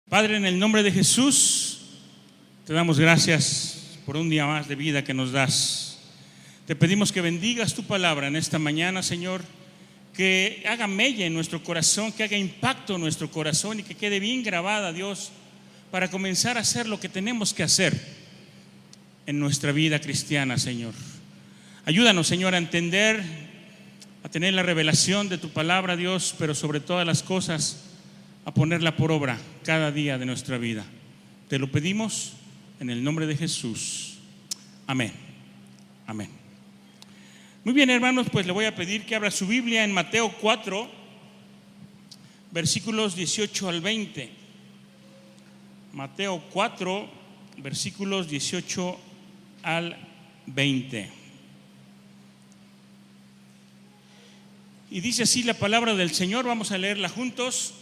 Padre, en el nombre de Jesús, te damos gracias por un día más de vida que nos das. Te pedimos que bendigas tu palabra en esta mañana, Señor, que haga mella en nuestro corazón, que haga impacto en nuestro corazón y que quede bien grabada, Dios, para comenzar a hacer lo que tenemos que hacer en nuestra vida cristiana, Señor. Ayúdanos, Señor, a entender, a tener la revelación de tu palabra, Dios, pero sobre todas las cosas, a ponerla por obra cada día de nuestra vida. Te lo pedimos en el nombre de Jesús. Amén. Amén. Muy bien, hermanos, pues le voy a pedir que abra su Biblia en Mateo 4, versículos 18 al 20. Mateo 4, versículos 18 al 20. Y dice así la palabra del Señor, vamos a leerla juntos.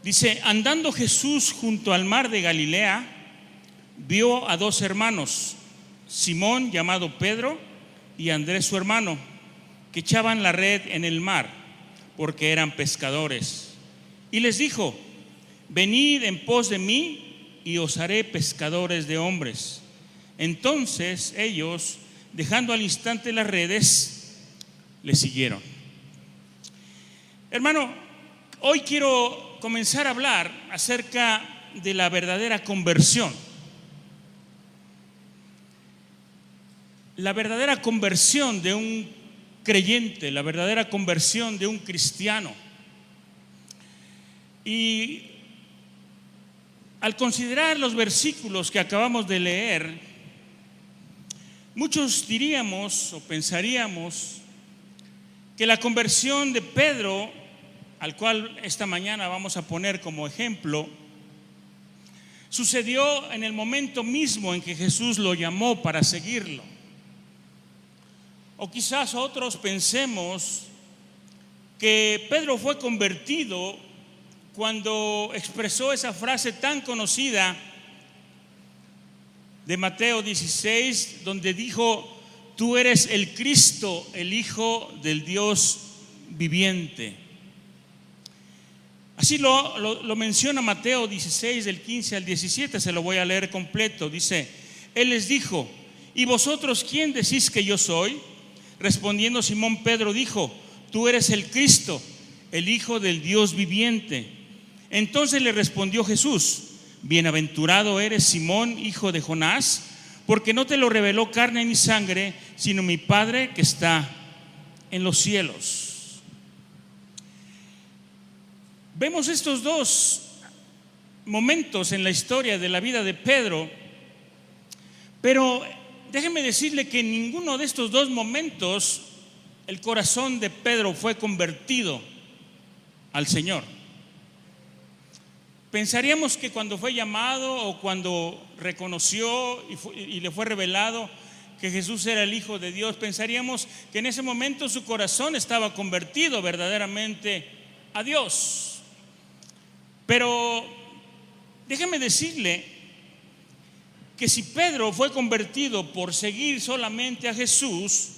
Dice: andando Jesús junto al mar de Galilea, vio a dos hermanos, Simón llamado Pedro y Andrés su hermano, que echaban la red en el mar, porque eran pescadores. Y les dijo: venid en pos de mí y os haré pescadores de hombres. Entonces ellos, dejando al instante las redes, le siguieron. Hermano, hoy quiero comenzar a hablar acerca de la verdadera conversión. La verdadera conversión de un creyente, la verdadera conversión de un cristiano. Y al considerar los versículos que acabamos de leer, muchos diríamos o pensaríamos que la conversión de Pedro, al cual esta mañana vamos a poner como ejemplo, sucedió en el momento mismo en que Jesús lo llamó para seguirlo. O quizás otros pensemos que Pedro fue convertido cuando expresó esa frase tan conocida de Mateo 16, donde dijo: tú eres el Cristo, el Hijo del Dios viviente. Así lo menciona Mateo 16, del 15 al 17, se lo voy a leer completo. Dice: él les dijo: ¿y vosotros quién decís que yo soy? Respondiendo Simón Pedro dijo: tú eres el Cristo, el Hijo del Dios viviente. Entonces le respondió Jesús: bienaventurado eres Simón, hijo de Jonás, porque no te lo reveló carne ni sangre, sino mi Padre que está en los cielos. Vemos estos dos momentos en la historia de la vida de Pedro, pero déjeme decirle que en ninguno de estos dos momentos el corazón de Pedro fue convertido al Señor. Pensaríamos que cuando fue llamado o cuando reconoció y le fue revelado que Jesús era el Hijo de Dios, pensaríamos que en ese momento su corazón estaba convertido verdaderamente a Dios. Pero déjeme decirle que si Pedro fue convertido por seguir solamente a Jesús,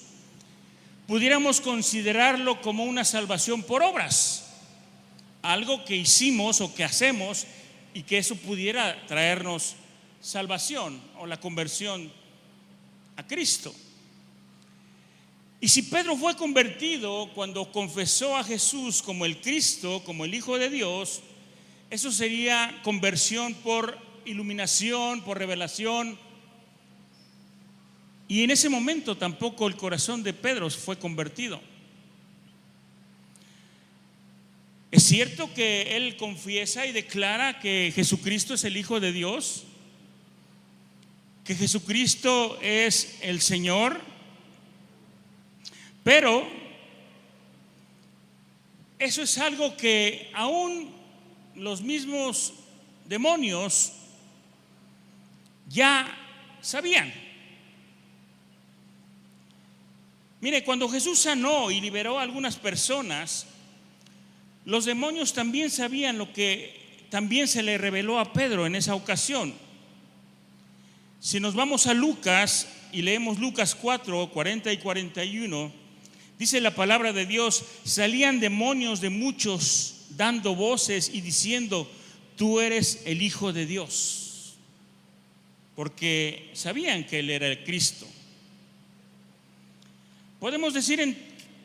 pudiéramos considerarlo como una salvación por obras, algo que hicimos o que hacemos y que eso pudiera traernos salvación o la conversión a Cristo. Y si Pedro fue convertido cuando confesó a Jesús como el Cristo, como el Hijo de Dios, eso sería conversión por iluminación, por revelación. Y en ese momento tampoco el corazón de Pedro fue convertido. Es cierto que él confiesa y declara que Jesucristo es el Hijo de Dios, que Jesucristo es el Señor, pero eso es algo que aún los mismos demonios ya sabían. Mire, cuando Jesús sanó y liberó a algunas personas, los demonios también sabían lo que también se le reveló a Pedro en esa ocasión. Si nos vamos a Lucas y leemos Lucas 4, 40 y 41, dice la palabra de Dios: salían demonios de muchos dando voces y diciendo: tú eres el Hijo de Dios, porque sabían que Él era el Cristo. Podemos decir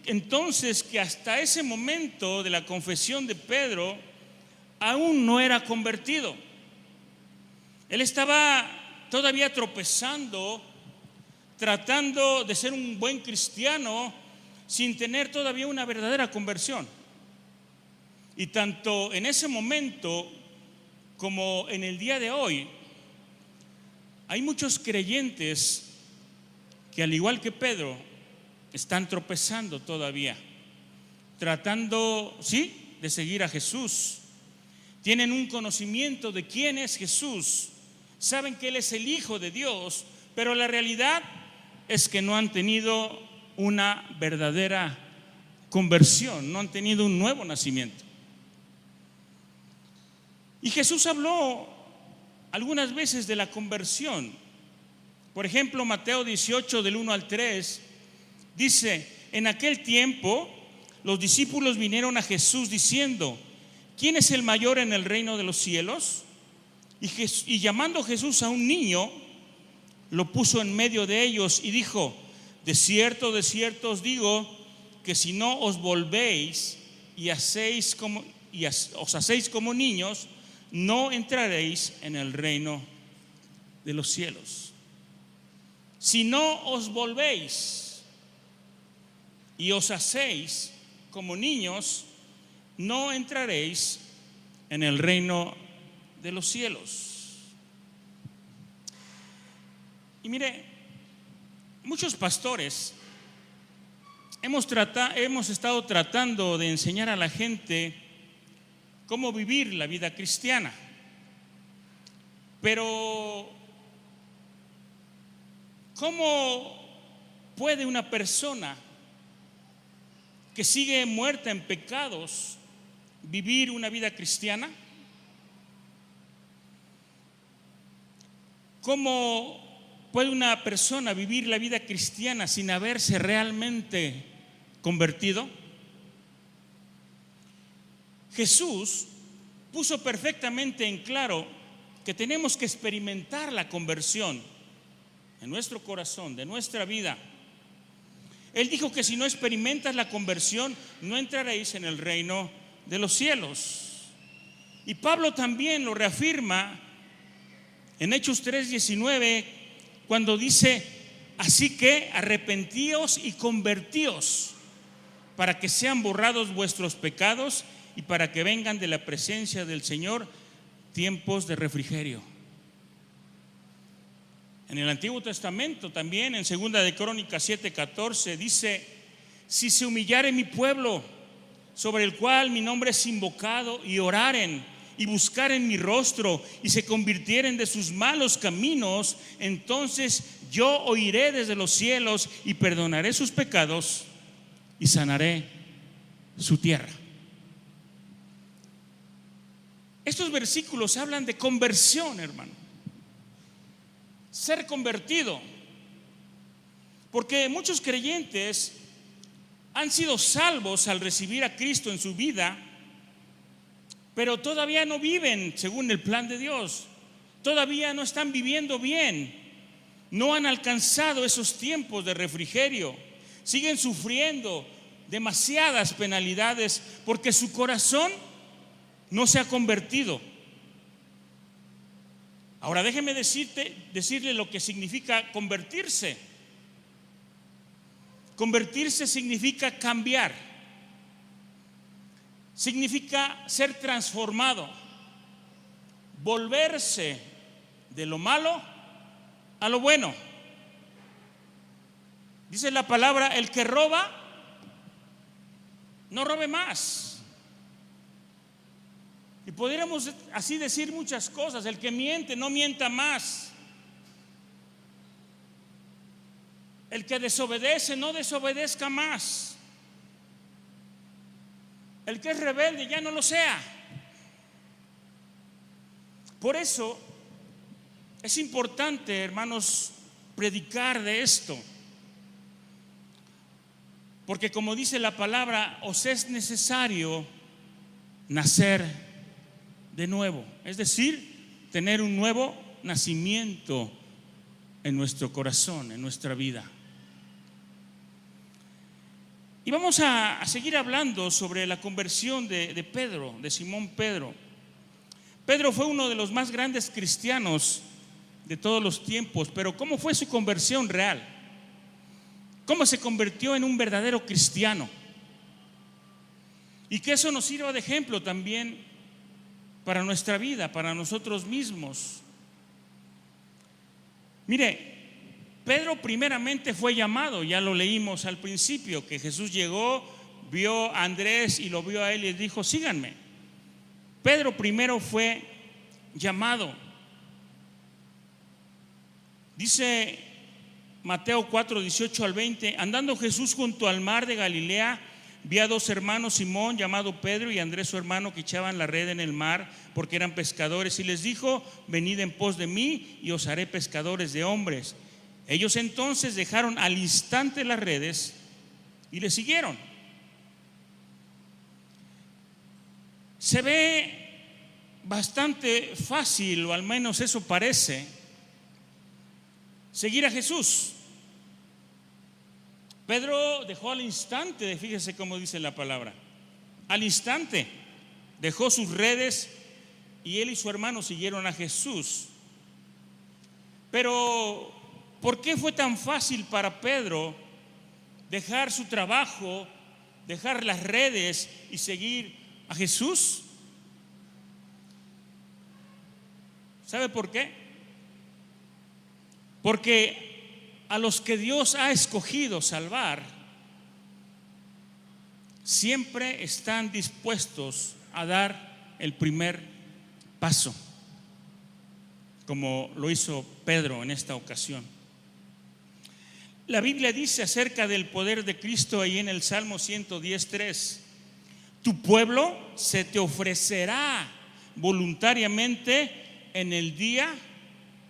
entonces que hasta ese momento de la confesión de Pedro aún no era convertido. Él estaba todavía tropezando, tratando de ser un buen cristiano sin tener todavía una verdadera conversión. Y tanto en ese momento como en el día de hoy, hay muchos creyentes que, al igual que Pedro, están tropezando todavía, tratando, sí, de seguir a Jesús. Tienen un conocimiento de quién es Jesús, saben que Él es el Hijo de Dios, pero la realidad es que no han tenido una verdadera conversión, no han tenido un nuevo nacimiento. Y Jesús habló algunas veces de la conversión. Por ejemplo, Mateo 18 del 1 al 3 dice: en aquel tiempo los discípulos vinieron a Jesús diciendo: ¿quién es el mayor en el reino de los cielos? Y llamando Jesús a un niño, lo puso en medio de ellos y dijo: de cierto os digo, que si no os volvéis y os hacéis como niños, no entraréis en el reino de los cielos. Si no os volvéis y os hacéis como niños, no entraréis en el reino de los cielos. Y mire, muchos pastores hemos estado tratando de enseñar a la gente cómo vivir la vida cristiana, pero ¿cómo puede una persona que sigue muerta en pecados vivir una vida cristiana? ¿Cómo puede una persona vivir la vida cristiana sin haberse realmente convertido? Jesús puso perfectamente en claro que tenemos que experimentar la conversión en nuestro corazón, de nuestra vida. Él dijo que si no experimentas la conversión, no entraréis en el reino de los cielos. Y Pablo también lo reafirma en Hechos 3:19, cuando dice: así que arrepentíos y convertíos, para que sean borrados vuestros pecados y para que vengan de la presencia del Señor tiempos de refrigerio. En el Antiguo Testamento también, en 2 de Crónicas 7:14 dice: si se humillare mi pueblo, sobre el cual mi nombre es invocado, y oraren y buscaren mi rostro y se convirtieren de sus malos caminos, entonces yo oiré desde los cielos y perdonaré sus pecados y sanaré su tierra. Estos versículos hablan de conversión, hermano. Ser convertido. Porque muchos creyentes han sido salvos al recibir a Cristo en su vida, pero todavía no viven según el plan de Dios. Todavía no están viviendo bien. No han alcanzado esos tiempos de refrigerio. Siguen sufriendo demasiadas penalidades porque su corazón no se ha convertido. Ahora déjeme decirle lo que significa convertirse. Convertirse significa cambiar, significa ser transformado, volverse de lo malo a lo bueno. Dice la palabra: el que roba, no robe más. Y podríamos así decir muchas cosas. El que miente, no mienta más. El que desobedece, no desobedezca más. El que es rebelde, ya no lo sea. Por eso es importante, hermanos, predicar de esto. Porque como dice la palabra, os es necesario nacer de nuevo, es decir, tener un nuevo nacimiento en nuestro corazón, en nuestra vida. Y vamos a seguir hablando sobre la conversión de Pedro, de Simón Pedro. Pedro fue uno de los más grandes cristianos de todos los tiempos, pero ¿cómo fue su conversión real? ¿Cómo se convirtió en un verdadero cristiano? Y que eso nos sirva de ejemplo también para nuestra vida, para nosotros mismos. Mire, Pedro primeramente fue llamado, ya lo leímos al principio, que Jesús llegó, vio a Andrés y lo vio a él y dijo: síganme. Pedro primero fue llamado. Dice Mateo 4, 18 al 20: andando Jesús junto al mar de Galilea, vi a dos hermanos, Simón llamado Pedro y Andrés su hermano, que echaban la red en el mar porque eran pescadores, y les dijo: venid en pos de mí y os haré pescadores de hombres. Ellos entonces dejaron al instante las redes y le siguieron. Se ve bastante fácil, o al menos eso parece, seguir a Jesús. Pedro dejó al instante, fíjese cómo dice la palabra, al instante dejó sus redes y él y su hermano siguieron a Jesús. Pero ¿por qué fue tan fácil para Pedro dejar su trabajo, dejar las redes y seguir a Jesús? ¿Sabe por qué? Porque a los que Dios ha escogido salvar, siempre están dispuestos a dar el primer paso, como lo hizo Pedro en esta ocasión. La Biblia dice acerca del poder de Cristo ahí en el Salmo 110:3: tu pueblo se te ofrecerá voluntariamente en el día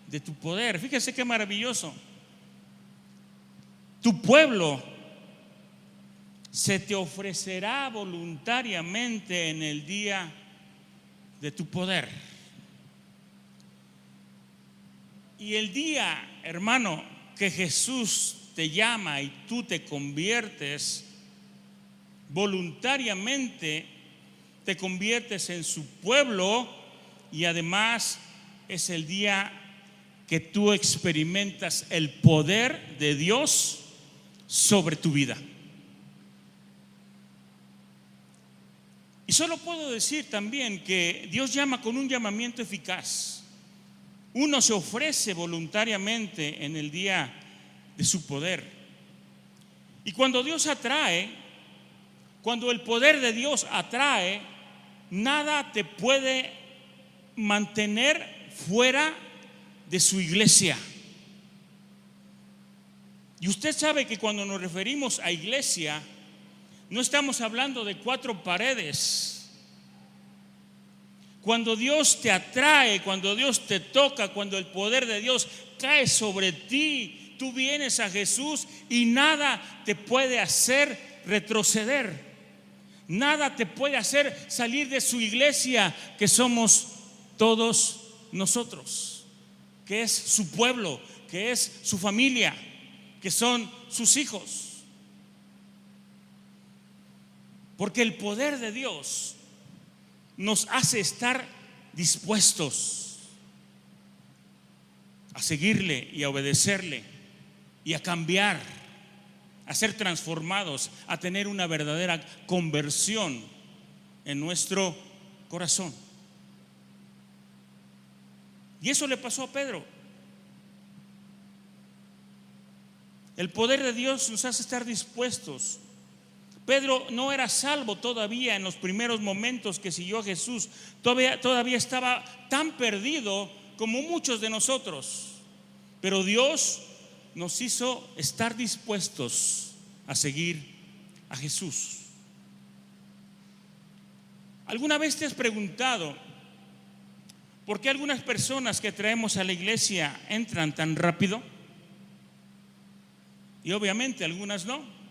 de tu poder. Fíjese qué maravilloso. Tu pueblo se te ofrecerá voluntariamente en el día de tu poder. Y el día, hermano, que Jesús te llama y tú te conviertes voluntariamente, te conviertes en su pueblo, y además es el día que tú experimentas el poder de Dios sobre tu vida. Y solo puedo decir también que Dios llama con un llamamiento eficaz. Uno se ofrece voluntariamente en el día de su poder. Y cuando Dios atrae, cuando el poder de Dios atrae, nada te puede mantener fuera de su iglesia. Y usted sabe que cuando nos referimos a iglesia, no estamos hablando de cuatro paredes. Cuando Dios te atrae, cuando Dios te toca, cuando el poder de Dios cae sobre ti, tú vienes a Jesús y nada te puede hacer retroceder. Nada te puede hacer salir de su iglesia, que somos todos nosotros, que es su pueblo, que es su familia, que son sus hijos. Porque el poder de Dios nos hace estar dispuestos a seguirle y a obedecerle y a cambiar, a ser transformados, a tener una verdadera conversión en nuestro corazón. Y eso le pasó a Pedro. El poder de Dios nos hace estar dispuestos. Pedro no era salvo todavía en los primeros momentos que siguió a Jesús. Todavía estaba tan perdido como muchos de nosotros. Pero Dios nos hizo estar dispuestos a seguir a Jesús. ¿Alguna vez te has preguntado por qué algunas personas que traemos a la iglesia entran tan rápido? Y obviamente algunas no.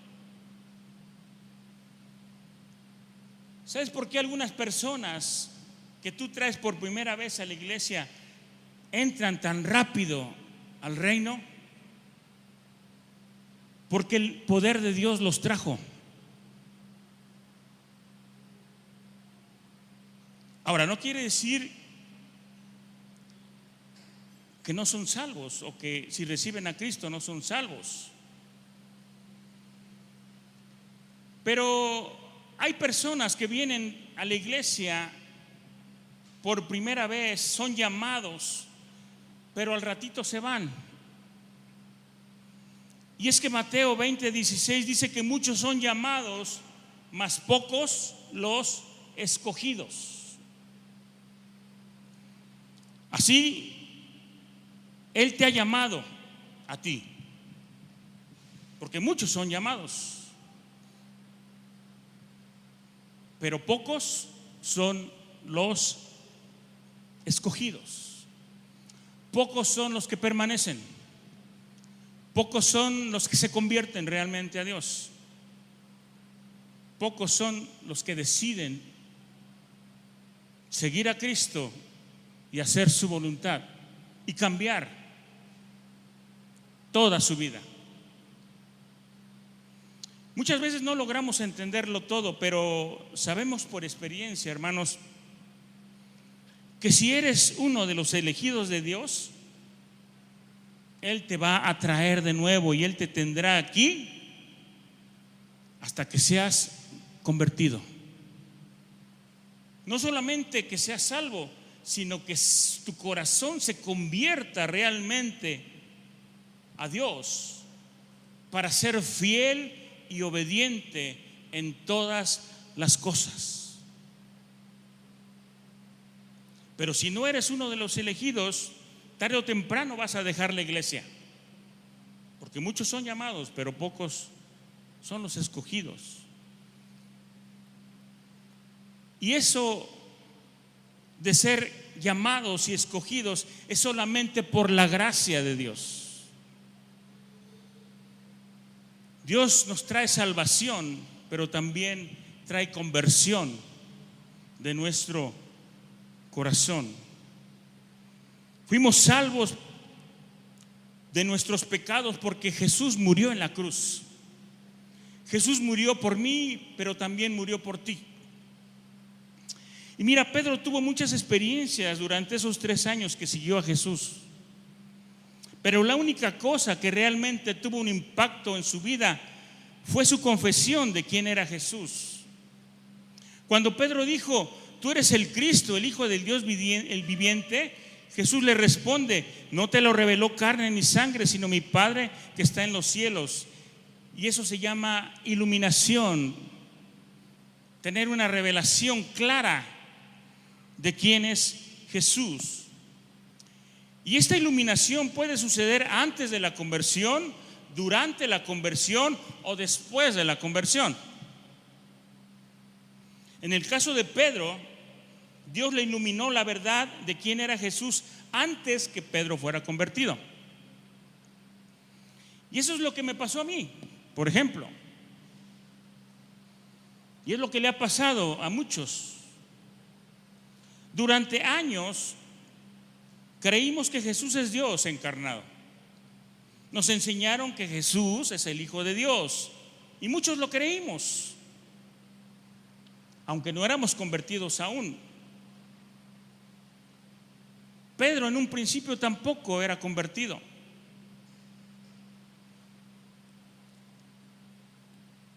¿Sabes por qué algunas personas que tú traes por primera vez a la iglesia entran tan rápido al reino? Porque el poder de Dios los trajo. Ahora, no quiere decir que no son salvos o que si reciben a Cristo no son salvos. Pero hay personas que vienen a la iglesia por primera vez, son llamados, pero al ratito se van. Y es que Mateo 20:16 dice que muchos son llamados, mas pocos los escogidos. Así, Él te ha llamado a ti, porque muchos son llamados, pero pocos son los escogidos. Pocos son los que permanecen. Pocos son los que se convierten realmente a Dios. Pocos son los que deciden seguir a Cristo y hacer su voluntad y cambiar toda su vida. Muchas veces no logramos entenderlo todo, pero sabemos por experiencia, hermanos, que si eres uno de los elegidos de Dios, Él te va a traer de nuevo y Él te tendrá aquí hasta que seas convertido. No solamente que seas salvo, sino que tu corazón se convierta realmente a Dios para ser fiel y obediente en todas las cosas. Pero si no eres uno de los elegidos, tarde o temprano vas a dejar la iglesia, porque muchos son llamados, pero pocos son los escogidos. Y eso de ser llamados y escogidos es solamente por la gracia de Dios. Dios nos trae salvación, pero también trae conversión de nuestro corazón. Fuimos salvos de nuestros pecados porque Jesús murió en la cruz. Jesús murió por mí, pero también murió por ti. Y mira, Pedro tuvo muchas experiencias durante esos 3 años que siguió a Jesús. Pero la única cosa que realmente tuvo un impacto en su vida fue su confesión de quién era Jesús. Cuando Pedro dijo: tú eres el Cristo, el Hijo del Dios el viviente, Jesús le responde: no te lo reveló carne ni sangre, sino mi Padre que está en los cielos. Y eso se llama iluminación, tener una revelación clara de quién es Jesús. Y esta iluminación puede suceder antes de la conversión, durante la conversión o después de la conversión. En el caso de Pedro, Dios le iluminó la verdad de quién era Jesús antes que Pedro fuera convertido. Y eso es lo que me pasó a mí, por ejemplo. Y es lo que le ha pasado a muchos. Durante años creímos que Jesús es Dios encarnado. Nos enseñaron que Jesús es el Hijo de Dios y muchos lo creímos, aunque no éramos convertidos aún. Pedro en un principio tampoco era convertido.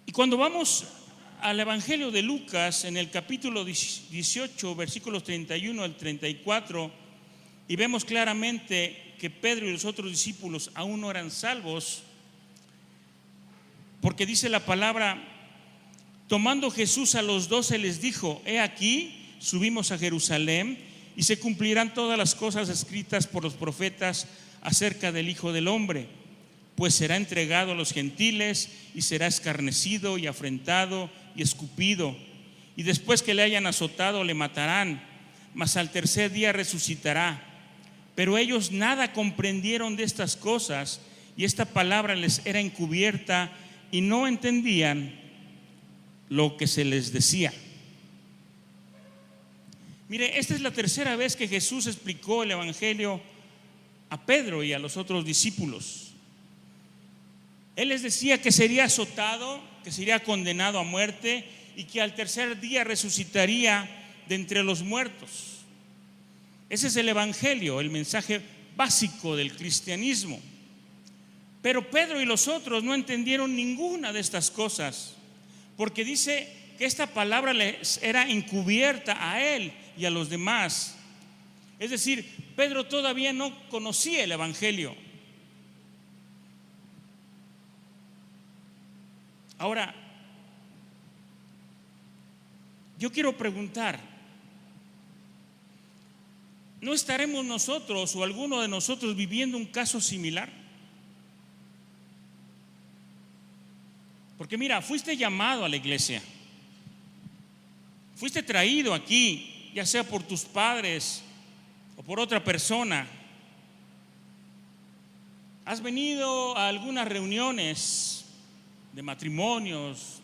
Y cuando vamos al Evangelio de Lucas, en el capítulo 18, versículos 31 al 34, y vemos claramente que Pedro y los otros discípulos aún no eran salvos, porque dice la palabra: tomando Jesús a los 12 les dijo: he aquí, subimos a Jerusalén, y se cumplirán todas las cosas escritas por los profetas acerca del Hijo del Hombre, pues será entregado a los gentiles y será escarnecido y afrentado y escupido, y después que le hayan azotado le matarán, mas al tercer día resucitará. Pero ellos nada comprendieron de estas cosas, y esta palabra les era encubierta y no entendían lo que se les decía. Mire, esta es la tercera vez que Jesús explicó el Evangelio a Pedro y a los otros discípulos. Él les decía que sería azotado, que sería condenado a muerte y que al tercer día resucitaría de entre los muertos. Ese es el Evangelio, el mensaje básico del cristianismo. Pero Pedro y los otros no entendieron ninguna de estas cosas, porque dice que esta palabra les era encubierta a él y a los demás. Es decir, Pedro todavía no conocía el Evangelio. Ahora, yo quiero preguntar, ¿no estaremos nosotros o alguno de nosotros viviendo un caso similar? Porque mira, fuiste llamado a la iglesia, fuiste traído aquí, ya sea por tus padres o por otra persona. Has venido a algunas reuniones de matrimonios,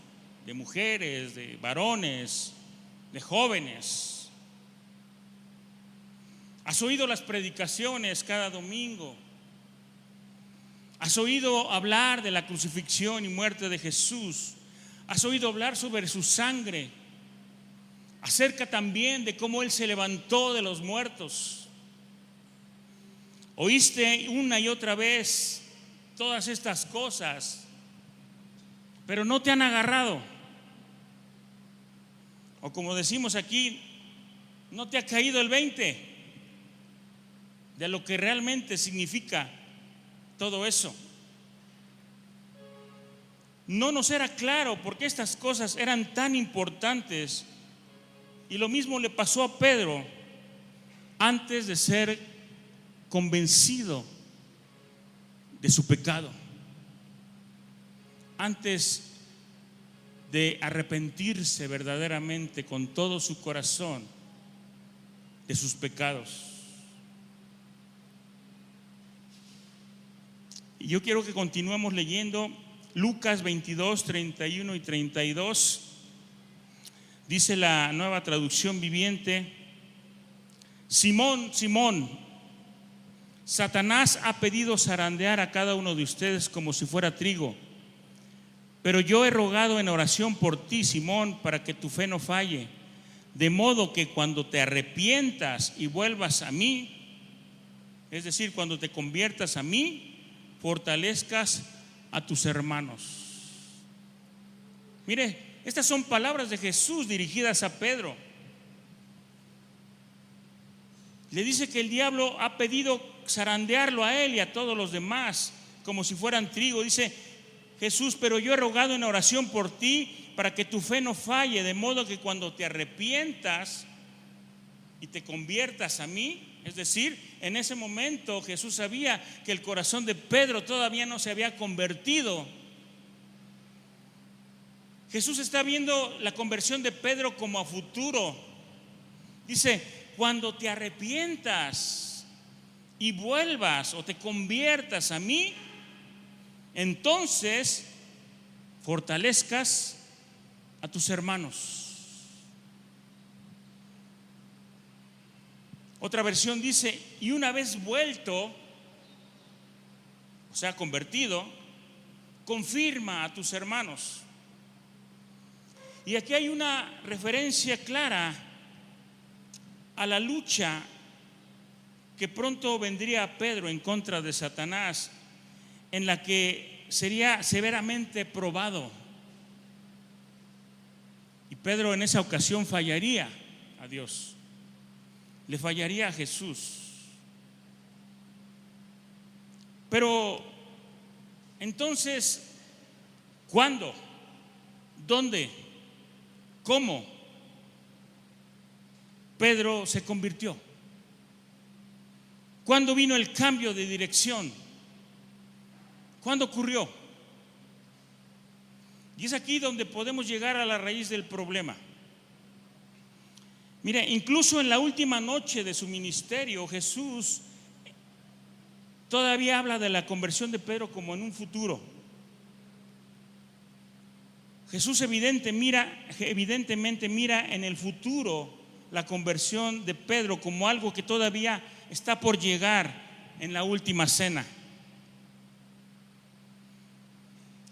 de mujeres, de varones, de jóvenes. Has oído las predicaciones cada domingo. Has oído hablar de la crucifixión y muerte de Jesús. Has oído hablar sobre su sangre, acerca también de cómo Él se levantó de los muertos. Oíste una y otra vez todas estas cosas, pero no te han agarrado. O como decimos aquí, no te ha caído el 20 de lo que realmente significa todo eso. No nos era claro por qué estas cosas eran tan importantes. Y lo mismo le pasó a Pedro antes de ser convencido de su pecado, antes de arrepentirse verdaderamente con todo su corazón de sus pecados. Y yo quiero que continuemos leyendo Lucas 22, 31 y 32. Dice la Nueva Traducción Viviente: Simón, Simón, Satanás ha pedido zarandear a cada uno de ustedes como si fuera trigo, pero yo he rogado en oración por ti, Simón, para que tu fe no falle, de modo que cuando te arrepientas y vuelvas a mí, es decir, cuando te conviertas a mí, fortalezcas a tus hermanos. Mire, estas son palabras de Jesús dirigidas a Pedro. Le dice que el diablo ha pedido zarandearlo a él y a todos los demás como si fueran trigo. Dice Jesús: pero yo he rogado en oración por ti para que tu fe no falle, de modo que cuando te arrepientas y te conviertas a mí. Es decir, en ese momento Jesús sabía que el corazón de Pedro todavía no se había convertido. Jesús está viendo la conversión de Pedro como a futuro. Dice: cuando te arrepientas y vuelvas o te conviertas a mí, entonces fortalezcas a tus hermanos. Otra versión dice: y una vez vuelto, o sea, convertido, confirma a tus hermanos. Y aquí hay una referencia clara a la lucha que pronto vendría a Pedro en contra de Satanás, en la que sería severamente probado. Y Pedro en esa ocasión fallaría a Dios, le fallaría a Jesús. Pero entonces, ¿cuándo? ¿Dónde? ¿Cómo Pedro se convirtió? ¿Cuándo vino el cambio de dirección? ¿Cuándo ocurrió? Y es aquí donde podemos llegar a la raíz del problema. Mire, incluso en la última noche de su ministerio, Jesús todavía habla de la conversión de Pedro como en un futuro. Jesús evidentemente mira en el futuro la conversión de Pedro como algo que todavía está por llegar en la última cena.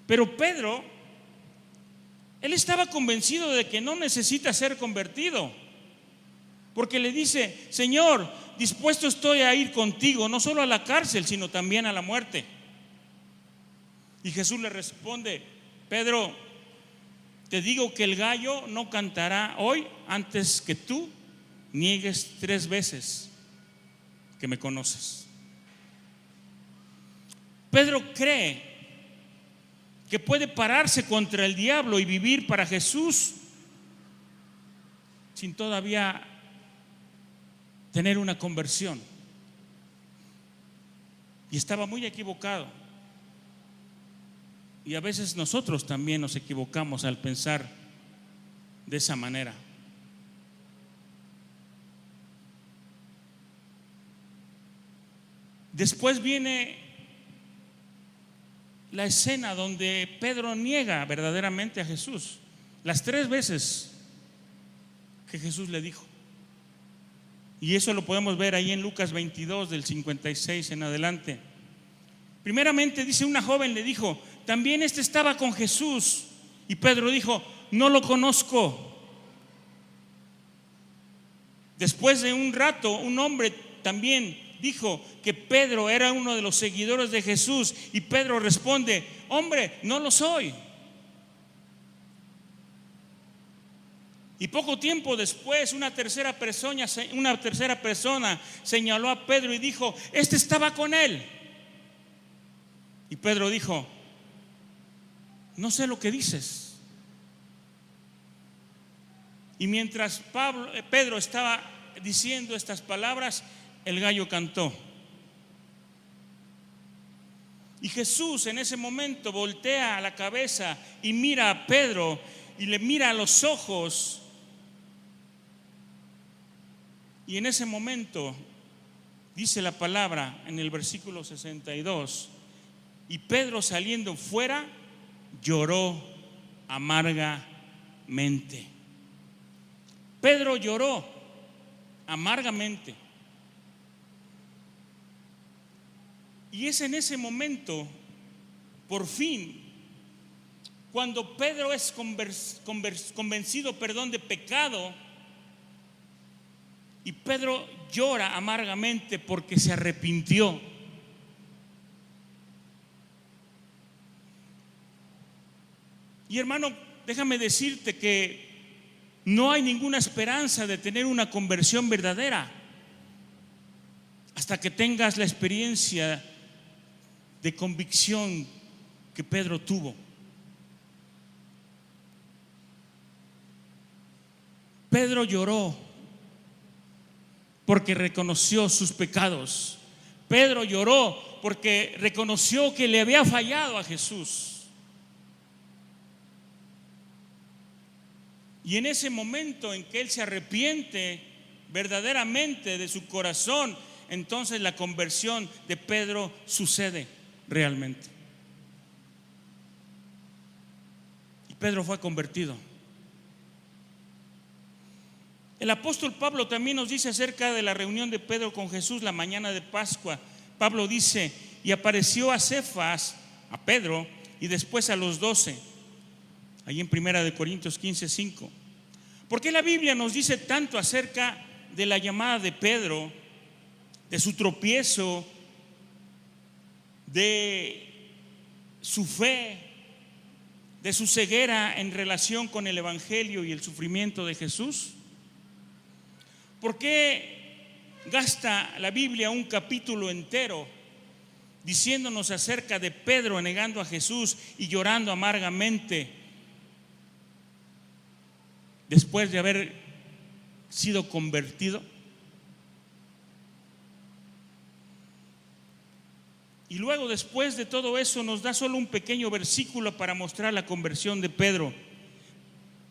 Pero Pedro, él estaba convencido de que no necesita ser convertido, porque le dice: Señor, dispuesto estoy a ir contigo, no solo a la cárcel, sino también a la muerte. Y Jesús le responde: Pedro, te digo que el gallo no cantará hoy antes que tú niegues 3 veces que me conoces. Pedro cree que puede pararse contra el diablo y vivir para Jesús sin todavía tener una conversión. Y estaba muy equivocado. Y a veces nosotros también nos equivocamos al pensar de esa manera. Después viene la escena donde Pedro niega verdaderamente a Jesús, las 3 veces que Jesús le dijo. Y eso lo podemos ver ahí en Lucas 22 del 56 en adelante. Primeramente dice: una joven le dijo: también este estaba con Jesús. Y Pedro dijo: no lo conozco. Después de un rato, un hombre también dijo que Pedro era uno de los seguidores de Jesús, y Pedro responde: hombre, no lo soy. Y poco tiempo después una tercera persona señaló a Pedro y dijo: este estaba con él. Y Pedro dijo: no sé lo que dices. Y mientras Pedro estaba diciendo estas palabras, el gallo cantó. Y Jesús en ese momento voltea la cabeza y mira a Pedro y le mira a los ojos. Y en ese momento dice la palabra en el versículo 62: y Pedro, saliendo fuera, lloró amargamente. Pedro lloró amargamente. Y es en ese momento, por fin, cuando Pedro es convencido de pecado, y Pedro llora amargamente porque se arrepintió. Y hermano, déjame decirte que no hay ninguna esperanza de tener una conversión verdadera hasta que tengas la experiencia de convicción que Pedro tuvo. Pedro lloró porque reconoció sus pecados. Pedro lloró porque reconoció que le había fallado a Jesús. Y en ese momento en que él se arrepiente verdaderamente de su corazón, entonces la conversión de Pedro sucede realmente. Y Pedro fue convertido. El apóstol Pablo también nos dice acerca de la reunión de Pedro con Jesús la mañana de Pascua. Pablo dice: y apareció a Cefas, a Pedro, y después a los 12. Ahí en 1 Corintios 15:5. ¿Por qué la Biblia nos dice tanto acerca de la llamada de Pedro, de su tropiezo, de su fe, de su ceguera en relación con el Evangelio y el sufrimiento de Jesús? ¿Por qué gasta la Biblia un capítulo entero diciéndonos acerca de Pedro negando a Jesús y llorando amargamente después de haber sido convertido? Y luego, después de todo eso, nos da solo un pequeño versículo para mostrar la conversión de Pedro.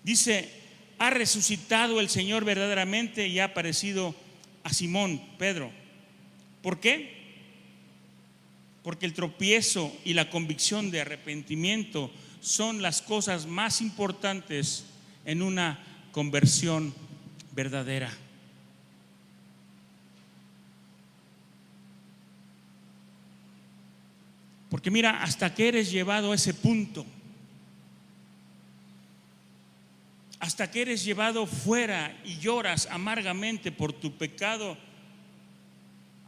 Dice: ha resucitado el Señor verdaderamente y ha aparecido a Simón Pedro. ¿Por qué? Porque el tropiezo y la convicción de arrepentimiento son las cosas más importantes en una conversión verdadera. Porque mira, hasta que eres llevado a ese punto, hasta que eres llevado fuera y lloras amargamente por tu pecado,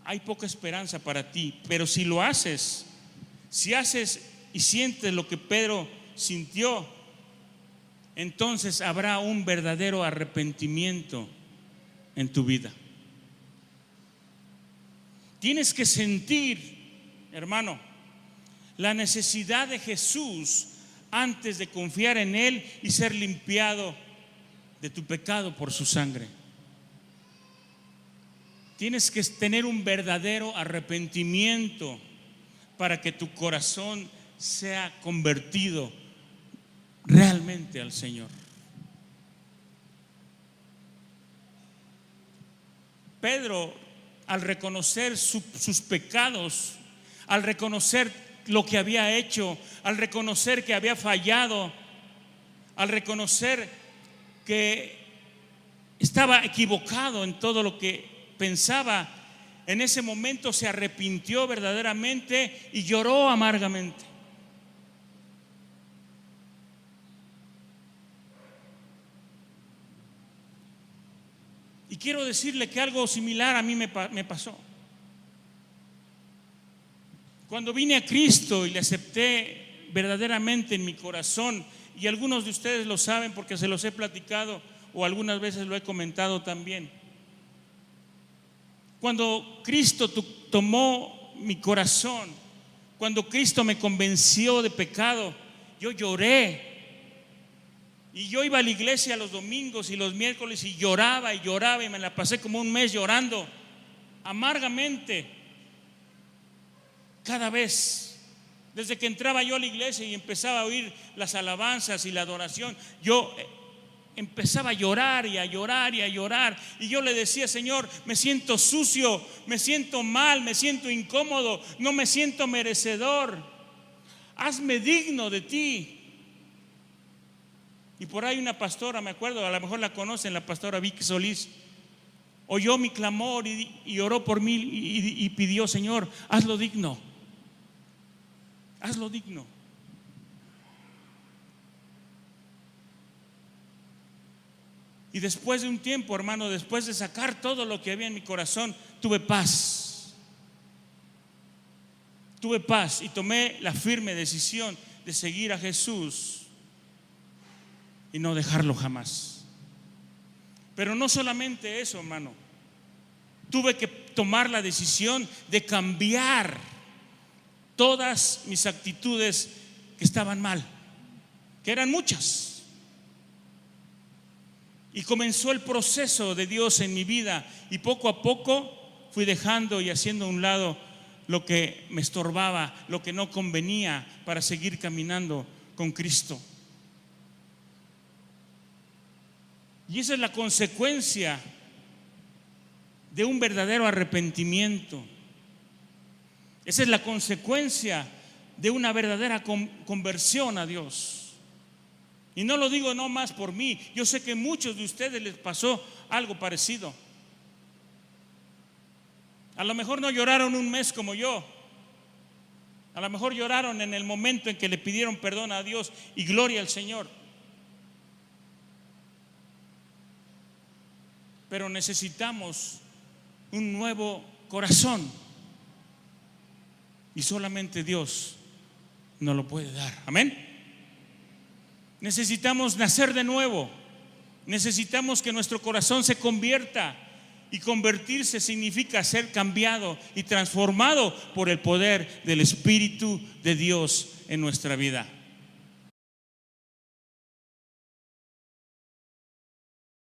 hay poca esperanza para ti. Pero si lo haces, si haces y sientes lo que Pedro sintió, entonces habrá un verdadero arrepentimiento en tu vida. Tienes que sentir, hermano, la necesidad de Jesús antes de confiar en Él y ser limpiado de tu pecado por su sangre. Tienes que tener un verdadero arrepentimiento para que tu corazón sea convertido realmente al Señor. Pedro, al reconocer sus pecados, al reconocer lo que había hecho, al reconocer que había fallado, al reconocer que estaba equivocado en todo lo que pensaba, en ese momento se arrepintió verdaderamente y lloró amargamente. Y quiero decirle que algo similar a mí me pasó. Cuando vine a Cristo y le acepté verdaderamente en mi corazón, y algunos de ustedes lo saben porque se los he platicado o algunas veces lo he comentado también. Cuando Cristo tomó mi corazón, cuando Cristo me convenció de pecado, yo lloré. Y yo iba a la iglesia los domingos y los miércoles y lloraba y lloraba, y me la pasé como un mes llorando amargamente. Cada vez, desde que entraba yo a la iglesia y empezaba a oír las alabanzas y la adoración, yo empezaba a llorar y a llorar y a llorar. Y yo le decía: Señor, me siento sucio, me siento mal, me siento incómodo, no me siento merecedor. Hazme digno de ti. Y por ahí una pastora, me acuerdo, a lo mejor la conocen, la pastora Vicky Solís, oyó mi clamor y oró por mí y pidió: Señor, hazlo digno, hazlo digno. Y después de un tiempo, hermano, después de sacar todo lo que había en mi corazón, tuve paz. Tuve paz y tomé la firme decisión de seguir a Jesús y no dejarlo jamás. Pero no solamente eso, hermano. Tuve que tomar la decisión de cambiar todas mis actitudes que estaban mal, que eran muchas. Y comenzó el proceso de Dios en mi vida, y poco a poco fui dejando y haciendo a un lado lo que me estorbaba, lo que no convenía para seguir caminando con Cristo. Y esa es la consecuencia de un verdadero arrepentimiento. Esa es la consecuencia de una verdadera conversión a Dios. Y no lo digo no más por mí. Yo sé que a muchos de ustedes les pasó algo parecido. A lo mejor no lloraron un mes como yo. A lo mejor lloraron en el momento en que le pidieron perdón a Dios y gloria al Señor. Pero necesitamos un nuevo corazón, y solamente Dios nos lo puede dar. Amén. Necesitamos nacer de nuevo. Necesitamos que nuestro corazón se convierta, y convertirse significa ser cambiado y transformado por el poder del Espíritu de Dios en nuestra vida.